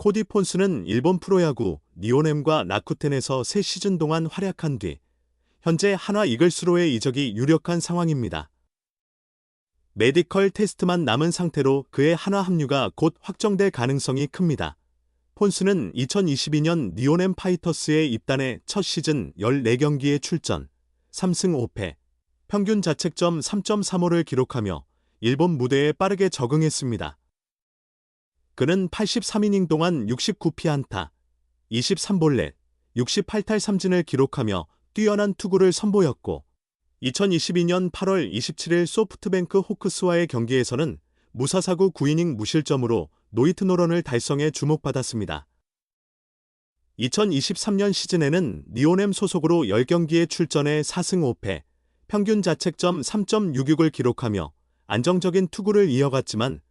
코디 폰스는 일본 프로야구 니온엠과 라쿠텐에서 3시즌 동안 활약한 뒤 현재 한화 이글스로의 이적이 유력한 상황입니다. 메디컬 테스트만 남은 상태로 그의 한화 합류가 곧 확정될 가능성이 큽니다. 폰스는 2022년 니온엠 파이터스에 입단해 첫 시즌 14경기에 출전, 3승 5패, 평균 자책점 3.35를 기록하며 일본 무대에 빠르게 적응했습니다. 그는 83이닝 동안 69피안타, 23볼넷, 68탈 삼진을 기록하며 뛰어난 투구를 선보였고 2022년 8월 27일 소프트뱅크 호크스와의 경기에서는 무사사구 9이닝 무실점으로 노히트노런을 달성해 주목받았습니다. 2023년 시즌에는 니온엠 소속으로 10경기에 출전해 4승 5패, 평균 자책점 3.66을 기록하며 안정적인 투구를 이어갔지만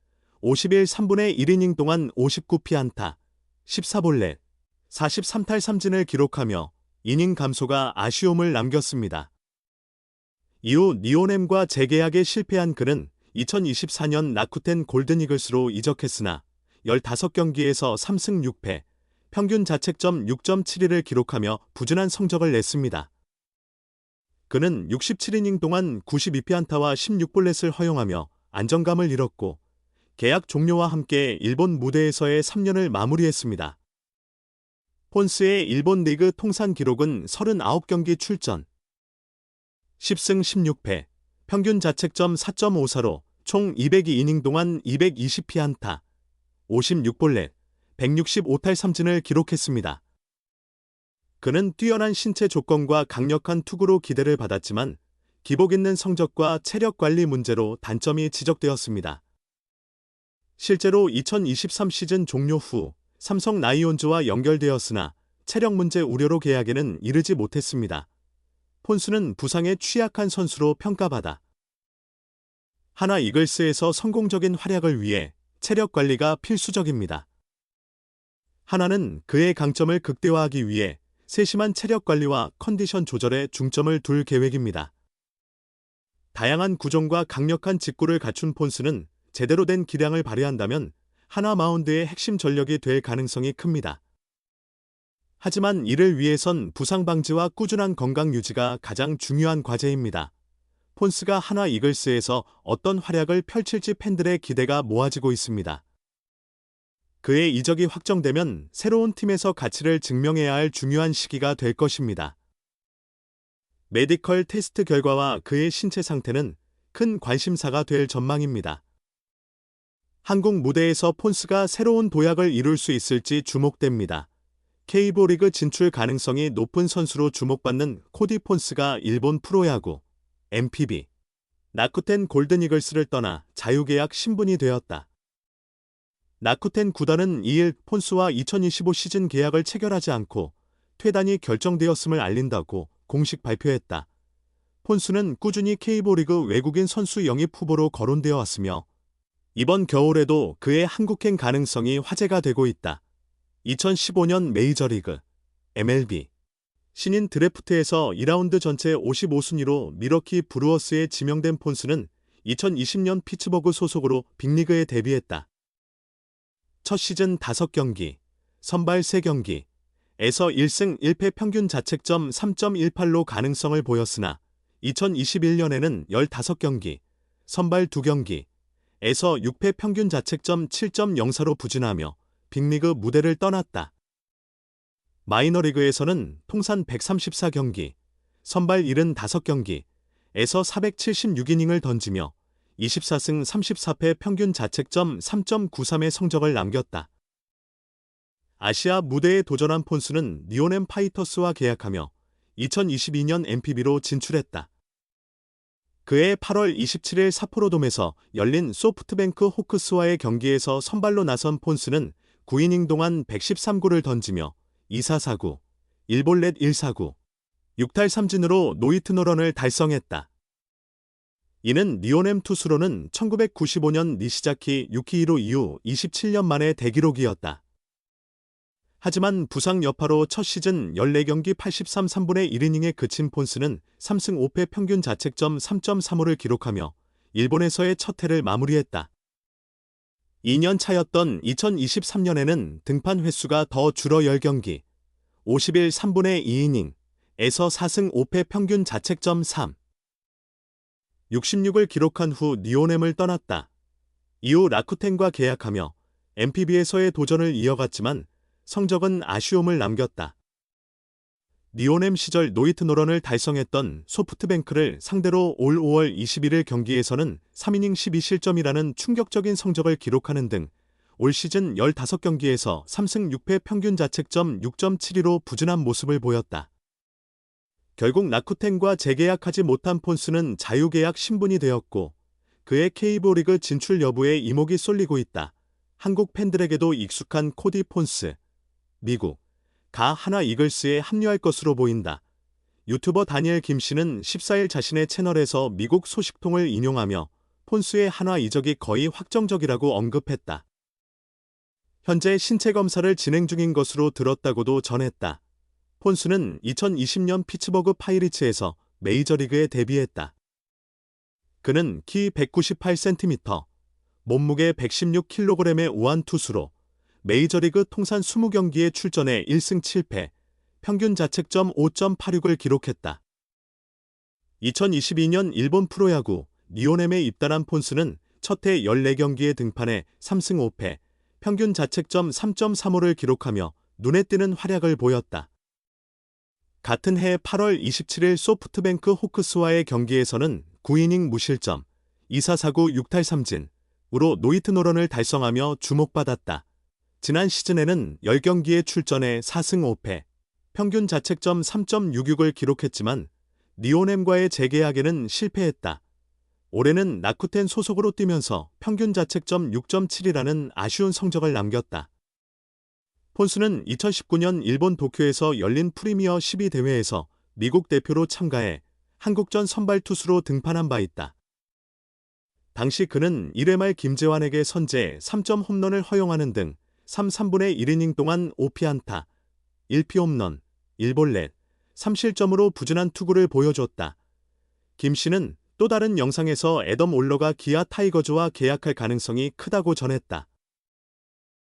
51 3분의 1이닝 동안 59피안타, 14볼넷, 43탈 삼진을 기록하며 이닝 감소가 아쉬움을 남겼습니다. 이후 니온엠과 재계약에 실패한 그는 2024년 라쿠텐 골든이글스로 이적했으나 15경기에서 3승 6패, 평균 자책점 6.72를 기록하며 부진한 성적을 냈습니다. 그는 67이닝 동안 92피안타와 16볼넷을 허용하며 안정감을 잃었고 계약 종료와 함께 일본 무대에서의 3년을 마무리했습니다. 폰스의 일본 리그 통산 기록은 39경기 출전, 10승 16패, 평균 자책점 4.54로 총 202이닝 동안 220피안타, 56볼넷, 165탈 삼진을 기록했습니다. 그는 뛰어난 신체 조건과 강력한 투구로 기대를 받았지만 기복 있는 성적과 체력 관리 문제로 단점이 지적되었습니다. 실제로 2023 시즌 종료 후 삼성 라이온즈와 연결되었으나 체력 문제 우려로 계약에는 이르지 못했습니다. 폰스는 부상에 취약한 선수로 평가받아 한화 이글스에서 성공적인 활약을 위해 체력 관리가 필수적입니다. 한화는 그의 강점을 극대화하기 위해 세심한 체력 관리와 컨디션 조절에 중점을 둘 계획입니다. 다양한 구종과 강력한 직구를 갖춘 폰스는 제대로 된 기량을 발휘한다면 한화 마운드의 핵심 전력이 될 가능성이 큽니다. 하지만 이를 위해선 부상 방지와 꾸준한 건강 유지가 가장 중요한 과제입니다. 폰스가 한화 이글스에서 어떤 활약을 펼칠지 팬들의 기대가 모아지고 있습니다. 그의 이적이 확정되면 새로운 팀에서 가치를 증명해야 할 중요한 시기가 될 것입니다. 메디컬 테스트 결과와 그의 신체 상태는 큰 관심사가 될 전망입니다. 한국 무대에서 폰스가 새로운 도약을 이룰 수 있을지 주목됩니다. K리그 리그 진출 가능성이 높은 선수로 주목받는 코디 폰스가 일본 프로야구 NPB 라쿠텐 골든이글스를 떠나 자유계약 신분이 되었다. 라쿠텐 구단은 2일 폰스와 2025 시즌 계약을 체결하지 않고 퇴단이 결정되었음을 알린다고 공식 발표했다. 폰스는 꾸준히 K리그 리그 외국인 선수 영입 후보로 거론되어 왔으며 이번 겨울에도 그의 한국행 가능성이 화제가 되고 있다. 2015년 메이저리그 MLB 신인 드래프트에서 2라운드 전체 55순위로 밀워키 브루어스에 지명된 폰스는 2020년 피츠버그 소속으로 빅리그에 데뷔했다. 첫 시즌 5경기, 선발 3경기에서 1승 1패 평균 자책점 3.18로 가능성을 보였으나 2021년에는 15경기, 선발 2경기에서 6패 평균 자책점 7.04로 부진하며 빅리그 무대를 떠났다. 마이너리그에서는 통산 134경기, 선발 75경기에서 476이닝을 던지며 24승 34패 평균 자책점 3.93의 성적을 남겼다. 아시아 무대에 도전한 폰스는 니온엠 파이터스와 계약하며 2022년 NPB로 진출했다. 그해 8월 27일 삿포로돔에서 열린 소프트뱅크 호크스와의 경기에서 선발로 나선 폰스는 9이닝 동안 113구를 던지며 2사사구, 1볼넷 1사구, 6탈 삼진으로 노히트노런을 달성했다. 이는 니온엠 투수로는 1995년 니시자키 유키히로 이후 27년 만의 대기록이었다. 하지만 부상 여파로 첫 시즌 14경기 83 3분의 1이닝에 그친 폰스는 3승 5패 평균 자책점 3.35를 기록하며 일본에서의 첫 해를 마무리했다. 2년 차였던 2023년에는 등판 횟수가 더 줄어 10경기, 50일 3분의 2이닝에서 4승 5패 평균 자책점 3. 66을 기록한 후 니오넴을 떠났다. 이후 라쿠텐과 계약하며 NPB에서의 도전을 이어갔지만 성적은 아쉬움을 남겼다. 니오넴 시절 노히트 노런을 달성했던 소프트뱅크를 상대로 올 5월 21일 경기에서는 3이닝 12실점이라는 충격적인 성적을 기록하는 등 올 시즌 15경기에서 3승 6패 평균 자책점 6.72로 부진한 모습을 보였다. 결국 라쿠텐과 재계약하지 못한 폰스는 자유계약 신분이 되었고 그의 KBO 리그 진출 여부에 이목이 쏠리고 있다. 한국 팬들에게도 익숙한 코디 폰스, 미국 가 하나 이글스에 합류할 것으로 보인다. 유튜버 다니엘 김 씨는 14일 자신의 채널에서 미국 소식통을 인용하며 폰스의 한화 이적이 거의 확정적이라고 언급했다. 현재 신체 검사를 진행 중인 것으로 들었다고도 전했다. 폰스는 2020년 피츠버그 파이리츠에서 메이저리그에 데뷔했다. 그는 키 198cm, 몸무게 116kg의 우한 투수로 메이저리그 통산 20경기에 출전해 1승 7패, 평균 자책점 5.86을 기록했다. 2022년 일본 프로야구 니오넴에 입단한 폰스는 첫 해 14경기에 등판해 3승 5패, 평균 자책점 3.35를 기록하며 눈에 띄는 활약을 보였다. 같은 해 8월 27일 소프트뱅크 호크스와의 경기에서는 9이닝 무실점, 2사 4구 6탈 3진으로 노히트 노런을 달성하며 주목받았다. 지난 시즌에는 10경기에 출전해 4승 5패, 평균 자책점 3.66을 기록했지만 니오넴과의 재계약에는 실패했다. 올해는 라쿠텐 소속으로 뛰면서 평균 자책점 6.7이라는 아쉬운 성적을 남겼다. 폰스는 2019년 일본 도쿄에서 열린 프리미어 12 대회에서 미국 대표로 참가해 한국전 선발 투수로 등판한 바 있다. 당시 그는 1회 말 김재환에게 선제 3점 홈런을 허용하는 등 3분의 1이닝 동안 5피안타, 1피 홈런, 1볼넷, 3실점으로 부진한 투구를 보여줬다. 김 씨는 또 다른 영상에서 애덤 올러가 기아 타이거즈와 계약할 가능성이 크다고 전했다.